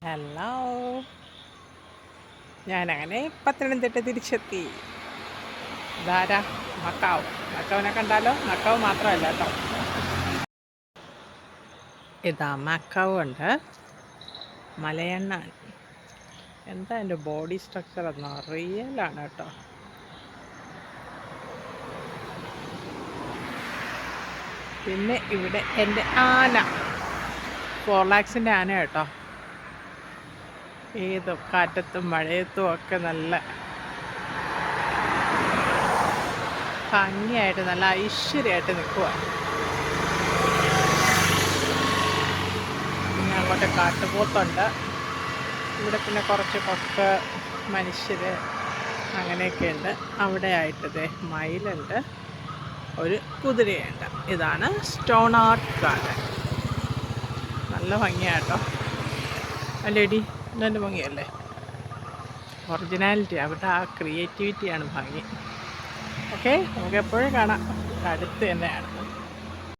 Hello, ഞാനങ്ങനെ പത്തനംതിട്ട തിരിച്ചെത്തി. ഇതാരാ? മക്കാവ്. മക്കാവിനെ കണ്ടാലോ? മക്കാവ് മാത്രമല്ല കേട്ടോ, ഇതാ മക്കാവ് ഉണ്ട്, മലയണ്ണാൻ. എന്താ എൻ്റെ ബോഡി സ്ട്രക്ചർ എന്നോ റിയലാണ് കേട്ടോ. പിന്നെ ഇവിടെ എൻ്റെ ആന, 4 lakhs ആന കേട്ടോ. ഏത് കാറ്റത്തും മഴയത്തും ഒക്കെ നല്ല ഭംഗിയായിട്ട് നല്ല ഐശ്വര്യമായിട്ട് നിൽക്കുക. പിന്നെ അങ്ങോട്ട് കാട്ടുപോത്തുണ്ട്. ഇവിടെ പിന്നെ കുറച്ച് കൊക്ക്, മനുഷ്യർ അങ്ങനെയൊക്കെ ഉണ്ട്. അവിടെ ആയിട്ടത് മയിലുണ്ട്, ഒരു കുതിരയുണ്ട്. ഇതാണ് സ്റ്റോൺ ആർട്ട് ഗാർഡൻ. നല്ല ഭംഗിയാട്ടോ അല്ലേടി, നല്ല ഭംഗിയല്ലേ? ഒറിജിനാലിറ്റി, അവരുടെ ആ ക്രിയേറ്റിവിറ്റിയാണ് ഭംഗി. ഓക്കെ, നമുക്ക് എപ്പോഴും കാണാം, അടുത്ത് തന്നെയാണ്.